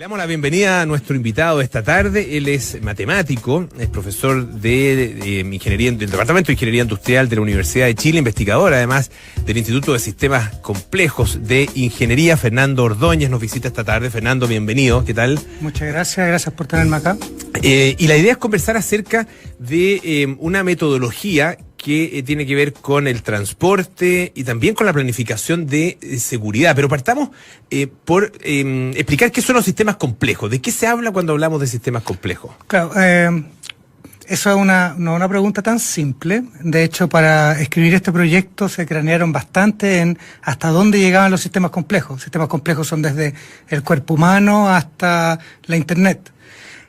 Le damos la bienvenida a nuestro invitado esta tarde. Él es matemático, es profesor de ingeniería, del Departamento de Ingeniería Industrial de la Universidad de Chile, investigador además del Instituto de Sistemas Complejos de Ingeniería. Fernando Ordóñez nos visita esta tarde. Fernando, bienvenido. ¿Qué tal? Muchas gracias por tenerme acá. Y la idea es conversar acerca de una metodología que tiene que ver con el transporte y también con la planificación de seguridad. Pero partamos por explicar qué son los sistemas complejos. ¿De qué se habla cuando hablamos de sistemas complejos? Claro, eso es no una pregunta tan simple. De hecho, para escribir este proyecto se cranearon bastante en hasta dónde llegaban los sistemas complejos. Sistemas complejos son desde el cuerpo humano hasta la Internet.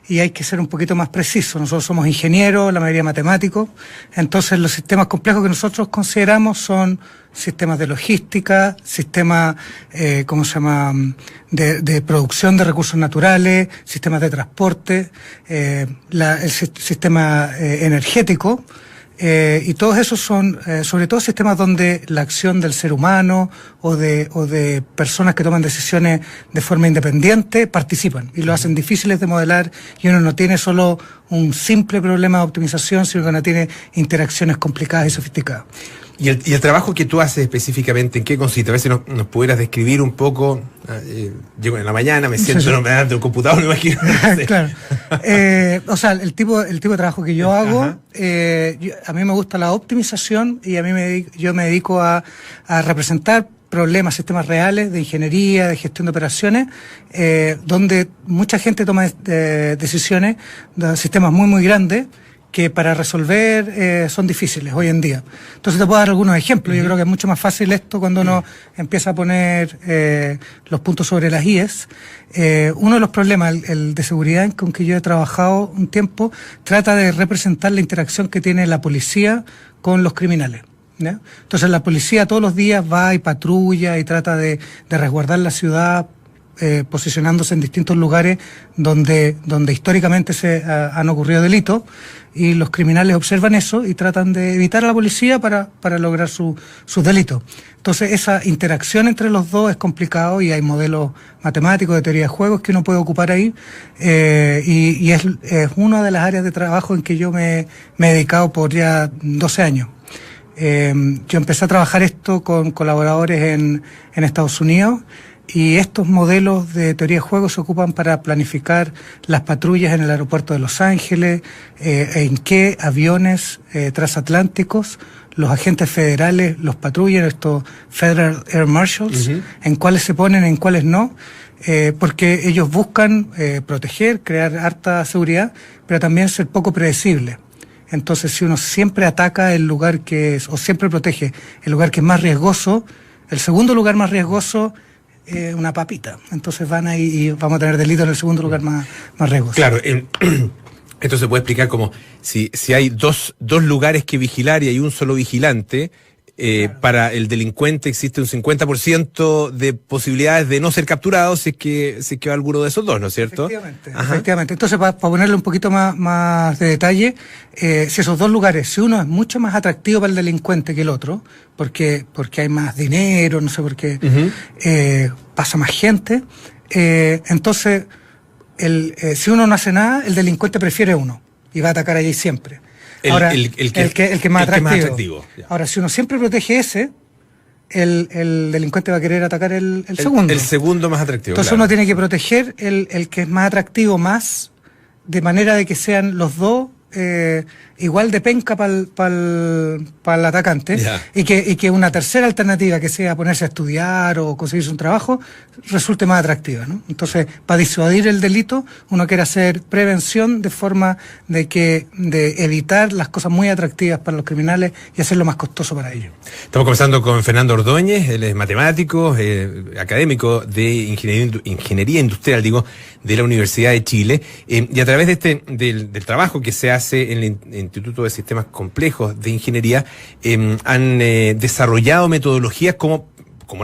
Y hay que ser un poquito más preciso. Nosotros somos ingenieros, la mayoría matemáticos, entonces los sistemas complejos que nosotros consideramos son sistemas de logística, sistemas, de producción de recursos naturales, sistemas de transporte, el sistema energético. Y todos esos son, sobre todo, sistemas donde la acción del ser humano o de personas que toman decisiones de forma independiente participan y lo hacen difíciles de modelar, y uno no tiene solo un simple problema de optimización, sino que uno tiene interacciones complicadas y sofisticadas. ¿Y el trabajo que tú haces específicamente, en qué consiste? A ver si nos pudieras describir un poco. Llego en la mañana, me siento delante de un computador, me imagino. No sé. Claro. El tipo de trabajo que yo hago, a mí me gusta la optimización y yo me dedico a representar problemas, sistemas reales de ingeniería, de gestión de operaciones, donde mucha gente toma decisiones de sistemas muy, muy grandes, que para resolver son difíciles hoy en día. Entonces te puedo dar algunos ejemplos. Yo creo que es mucho más fácil esto cuando uno empieza a poner los puntos sobre las IES. Uno de los problemas, el de seguridad con que yo he trabajado un tiempo, trata de representar la interacción que tiene la policía con los criminales, ¿ya? Entonces la policía todos los días va y patrulla y trata de resguardar la ciudad, posicionándose en distintos lugares donde históricamente han ocurrido delitos, y los criminales observan eso y tratan de evitar a la policía para lograr sus delitos. Entonces esa interacción entre los dos es complicado y hay modelos matemáticos de teoría de juegos que uno puede ocupar ahí, y es una de las áreas de trabajo en que yo me he dedicado por ya 12 años. Yo empecé a trabajar esto con colaboradores en Estados Unidos, y estos modelos de teoría de juegos se ocupan para planificar las patrullas en el aeropuerto de Los Ángeles, en qué aviones transatlánticos los agentes federales los patrullan, estos Federal Air Marshals, en cuáles se ponen, en cuáles no, porque ellos buscan proteger, crear harta seguridad, pero también ser poco predecible. Entonces, si uno siempre ataca el lugar o siempre protege el lugar que es más riesgoso, el segundo lugar más riesgoso, una papita. Entonces van ahí y vamos a tener delitos en el segundo lugar más riesgoso. Claro, esto se puede explicar como si hay dos lugares que vigilar y hay un solo vigilante. Claro. Para el delincuente existe un 50% de posibilidades de no ser capturado si es que va alguno de esos dos, ¿no es cierto? Efectivamente. Entonces, para ponerle un poquito más de detalle, si esos dos lugares, si uno es mucho más atractivo para el delincuente que el otro, porque hay más dinero, no sé por qué, pasa más gente, entonces si uno no hace nada, el delincuente prefiere uno y va a atacar allí siempre. Ahora, el que es más atractivo. Ahora, si uno siempre protege ese, el delincuente va a querer atacar el segundo. El segundo más atractivo. Entonces uno tiene que proteger el que es más atractivo más, de manera de que sean los dos igual de penca para el atacante, y que una tercera alternativa, que sea ponerse a estudiar o conseguirse un trabajo, resulte más atractiva, ¿no? Entonces, para disuadir el delito, uno quiere hacer prevención de forma de evitar las cosas muy atractivas para los criminales y hacerlo más costoso para ellos. Estamos conversando con Fernando Ordóñez. Él es matemático, académico de ingeniería industrial, de la Universidad de Chile, y a través de del trabajo que se hace en el Instituto de Sistemas Complejos de Ingeniería, han desarrollado metodologías como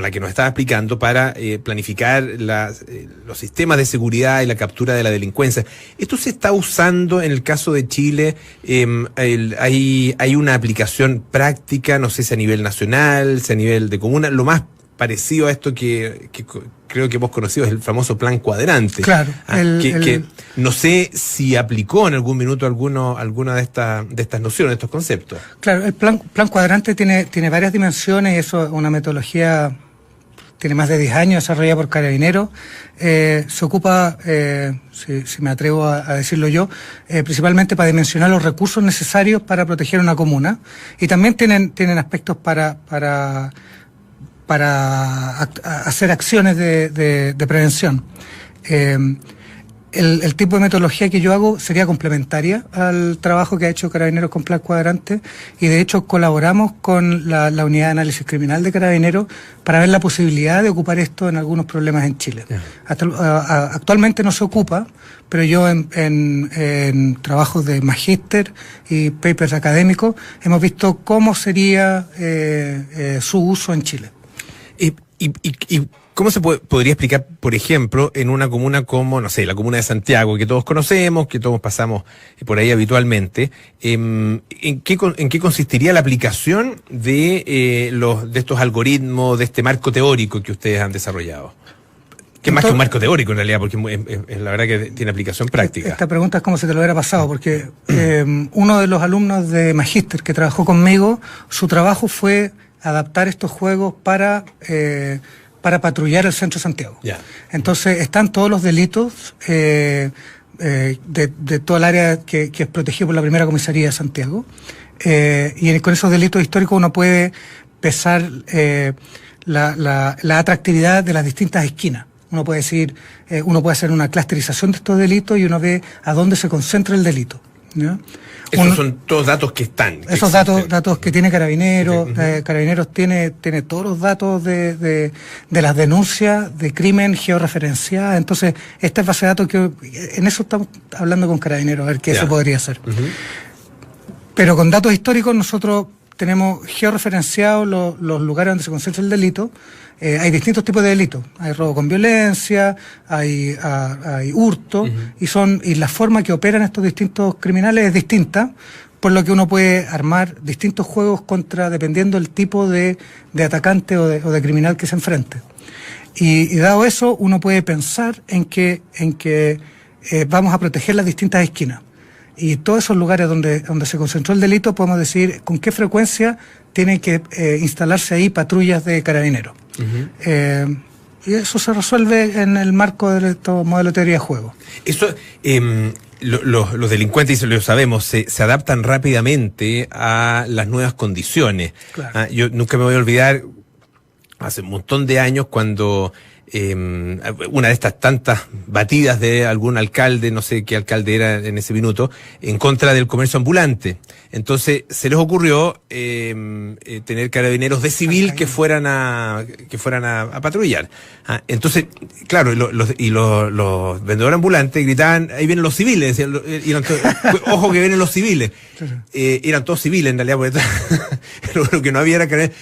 la que nos estaba explicando para planificar los sistemas de seguridad y la captura de la delincuencia. ¿Esto se está usando en el caso de Chile? ¿Hay una aplicación práctica, no sé si a nivel nacional, si a nivel de comuna? Lo más parecido a esto que creo que vos conocido, es el famoso plan cuadrante. Claro. Que no sé si aplicó en algún minuto alguna de estas nociones, de estos conceptos. Claro, el plan cuadrante tiene varias dimensiones, y eso es una metodología, tiene más de 10 años desarrollada por Carabineros. Se ocupa, si me atrevo a decirlo yo, principalmente para dimensionar los recursos necesarios para proteger una comuna, y también tienen aspectos para hacer acciones de prevención. El tipo de metodología que yo hago sería complementaria al trabajo que ha hecho Carabineros con Plan Cuadrante, y de hecho colaboramos con la Unidad de Análisis Criminal de Carabineros para ver la posibilidad de ocupar esto en algunos problemas en Chile. Actualmente no se ocupa, pero yo en trabajos de magíster y papers académicos hemos visto cómo sería su uso en Chile. ¿Y cómo se podría explicar, por ejemplo, en una comuna como, no sé, la comuna de Santiago, que todos conocemos, que todos pasamos por ahí habitualmente, en qué consistiría la aplicación de estos algoritmos, de este marco teórico que ustedes han desarrollado? Que es más que un marco teórico en realidad, porque es la verdad que tiene aplicación práctica. Esta pregunta es como si te lo hubiera pasado, porque uno de los alumnos de magíster que trabajó conmigo, su trabajo fue adaptar estos juegos para patrullar el centro de Santiago. Yeah. Entonces están todos los delitos de toda el área que es protegido por la primera comisaría de Santiago, y con esos delitos históricos uno puede pesar la atractividad de las distintas esquinas. Uno puede decir, uno puede hacer una clusterización de estos delitos y uno ve a dónde se concentra el delito, ¿no? Esos son todos datos que están. Esos datos que tiene Carabineros. Carabineros tiene todos los datos de las denuncias de crimen georreferenciadas. Entonces, esta es base de datos que en eso estamos hablando con Carabineros, a ver qué se podría hacer. Pero con datos históricos nosotros tenemos georreferenciados los lugares donde se concentra el delito. Hay distintos tipos de delitos. Hay robo con violencia, hay hurto, y la forma que operan estos distintos criminales es distinta, por lo que uno puede armar distintos juegos dependiendo del tipo de atacante o de criminal que se enfrente. Y dado eso, uno puede pensar en que vamos a proteger las distintas esquinas. Y todos esos lugares donde se concentró el delito, podemos decir con qué frecuencia tienen que instalarse ahí patrullas de Carabineros. Y eso se resuelve en el marco de estos modelos de teoría de juego. Eso, los delincuentes, y lo sabemos, se adaptan rápidamente a las nuevas condiciones. Claro. Yo nunca me voy a olvidar, hace un montón de años, cuando una de estas tantas batidas de algún alcalde, no sé qué alcalde era en ese minuto, en contra del comercio ambulante. Entonces se les ocurrió tener carabineros de civil que fueran a patrullar. Entonces, claro, los vendedores ambulantes gritaban, ahí vienen los civiles, decían, ojo que vienen los civiles. Eran todos civiles en realidad, porque lo que no había era carabineros.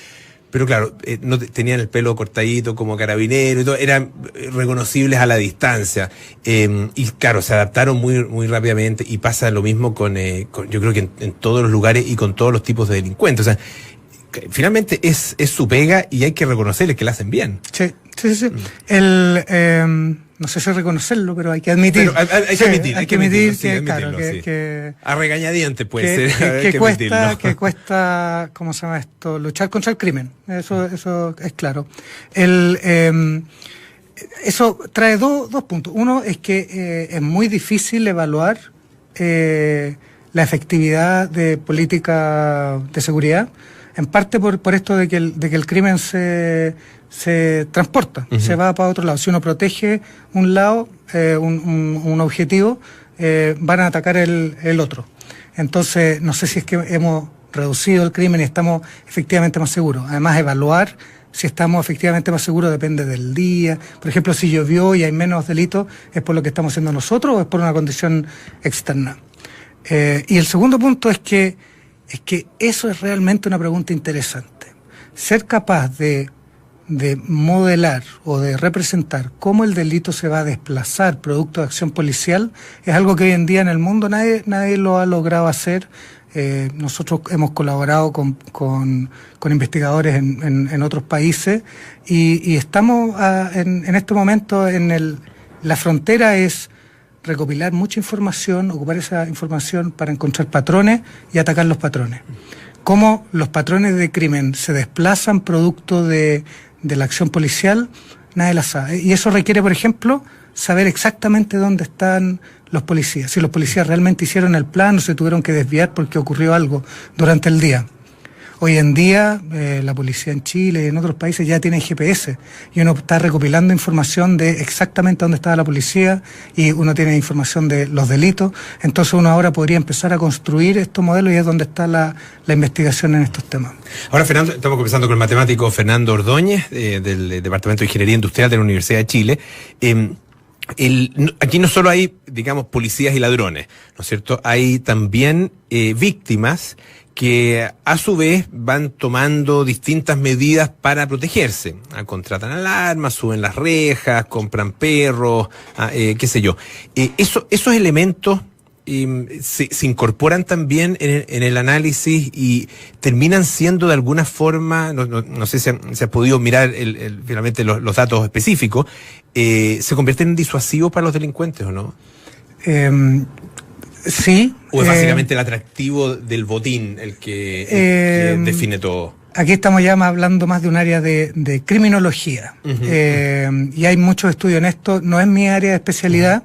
Pero claro, no tenían el pelo cortadito como carabinero y todo, eran reconocibles a la distancia. Y claro, se adaptaron muy rápidamente, y pasa lo mismo con yo creo que en todos los lugares y con todos los tipos de delincuentes. O sea, finalmente es su pega y hay que reconocerles que la hacen bien. Sí. No sé si reconocerlo, pero hay que admitir. Pero hay que admitir que a regañadientes puede ser. Que cuesta, ¿cómo se llama esto? Luchar contra el crimen. Eso es claro. Eso trae dos puntos. Uno es que es muy difícil evaluar la efectividad de política de seguridad, en parte por esto de que el crimen se transporta, se va para otro lado. Si uno protege un lado, un objetivo, van a atacar el otro. Entonces, no sé si es que hemos reducido el crimen y estamos efectivamente más seguros. Además, evaluar si estamos efectivamente más seguros depende del día. Por ejemplo, si llovió y hay menos delitos, ¿es por lo que estamos haciendo nosotros o es por una condición externa? Y el segundo punto es que eso es realmente una pregunta interesante. Ser capaz de modelar o de representar cómo el delito se va a desplazar producto de acción policial es algo que hoy en día en el mundo nadie lo ha logrado hacer Nosotros hemos colaborado con investigadores en otros países y estamos en este momento la frontera es recopilar mucha información, ocupar esa información para encontrar patrones y atacar los patrones. Cómo los patrones de crimen se desplazan producto de la acción policial, nadie la sabe. Y eso requiere, por ejemplo, saber exactamente dónde están los policías. Si los policías realmente hicieron el plan o se tuvieron que desviar porque ocurrió algo durante el día. Hoy en día, la policía en Chile y en otros países ya tienen GPS y uno está recopilando información de exactamente dónde estaba la policía y uno tiene información de los delitos. Entonces uno ahora podría empezar a construir estos modelos y es donde está la investigación en estos temas. Ahora, Fernando, estamos conversando con el matemático Fernando Ordóñez, del Departamento de Ingeniería Industrial de la Universidad de Chile. Aquí no solo hay, digamos, policías y ladrones, ¿no es cierto? Hay también víctimas que a su vez van tomando distintas medidas para protegerse. Contratan alarmas, suben las rejas, compran perros, qué sé yo. Esos elementos se incorporan también en el análisis y terminan siendo de alguna forma, no sé si ha podido mirar finalmente los datos específicos, ¿se convierten en disuasivos para los delincuentes o no? Sí. ¿O es básicamente el atractivo del botín el que define todo? Aquí estamos ya hablando más de un área de criminología. Y hay muchos estudios en esto. No es mi área de especialidad,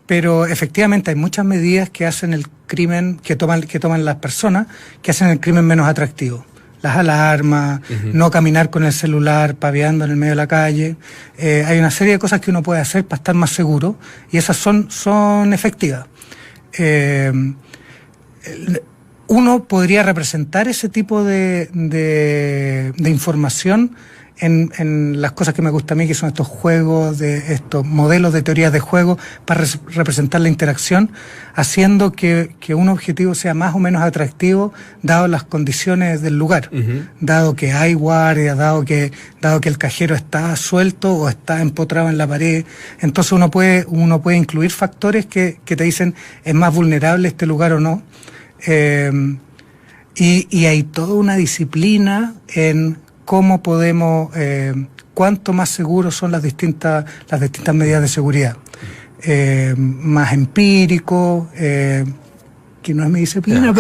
pero efectivamente hay muchas medidas que hacen el crimen, que toman las personas, que hacen el crimen menos atractivo. Las alarmas, no caminar con el celular paveando en el medio de la calle. Hay una serie de cosas que uno puede hacer para estar más seguro y esas son efectivas. Uno podría representar ese tipo de información en las cosas que me gusta a mí, que son estos juegos, estos modelos de teorías de juego, para representar la interacción, haciendo que un objetivo sea más o menos atractivo, dado las condiciones del lugar, dado que hay guardia, dado que el cajero está suelto o está empotrado en la pared. Entonces uno puede incluir factores que te dicen es más vulnerable este lugar o no. Y hay toda una disciplina en cómo podemos, cuánto más seguros son las distintas medidas de seguridad. Más empírico, que no es mi disciplina,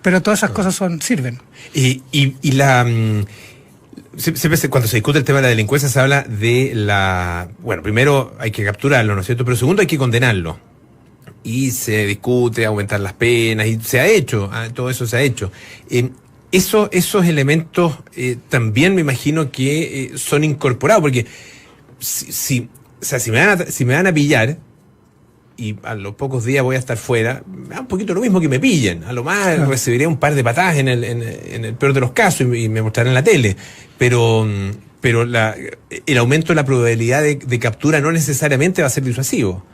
pero todas esas cosas sirven. Siempre cuando se discute el tema de la delincuencia se habla de bueno, primero hay que capturarlo, ¿no es cierto? Pero segundo hay que condenarlo. Y se discute aumentar las penas, y se ha hecho, todo eso se ha hecho. Esos elementos también me imagino que son incorporados, porque si me van a pillar y a los pocos días voy a estar fuera, me da un poquito lo mismo que me pillen. A lo más recibiré un par de patadas en el peor de los casos y me mostrarán en la tele. Pero el aumento de la probabilidad de captura no necesariamente va a ser disuasivo.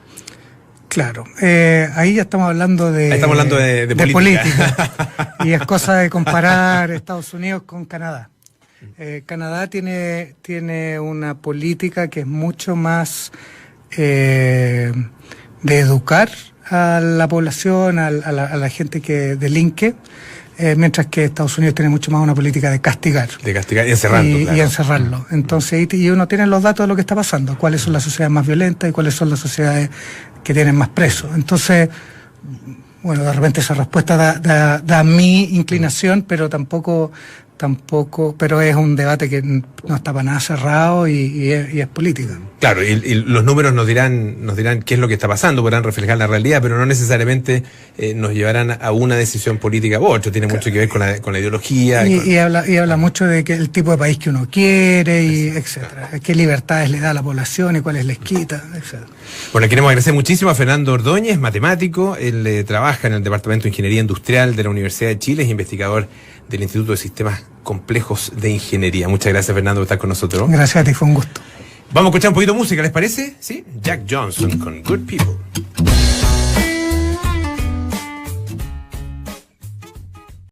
Claro, ahí ya estamos hablando de política. Y es cosa de comparar Estados Unidos con Canadá. Canadá tiene una política que es mucho más de educar a la población, a la gente que delinque, mientras que Estados Unidos tiene mucho más una política de castigar. De castigar y encerrarlo. Y encerrarlo. Entonces, y uno tiene los datos de lo que está pasando, cuáles son las sociedades más violentas y cuáles son las sociedades que tienen más presos. Entonces, bueno, de repente esa respuesta da mi inclinación, pero tampoco, pero es un debate que no está para nada cerrado y es política. Claro, y los números nos dirán qué es lo que está pasando, podrán reflejar la realidad, pero no necesariamente nos llevarán a una decisión política u otra. Tiene mucho que ver con la ideología. Y habla mucho de que el tipo de país que uno quiere, y etcétera. Qué libertades le da a la población y cuáles les quita, etcétera. Bueno, queremos agradecer muchísimo a Fernando Ordóñez, matemático. Él trabaja en el Departamento de Ingeniería Industrial de la Universidad de Chile, es investigador del Instituto de Sistemas Complejos de Ingeniería. Muchas gracias, Fernando, por estar con nosotros. Gracias a ti, fue un gusto. Vamos a escuchar un poquito de música, ¿les parece? ¿Sí? Jack Johnson con Good People.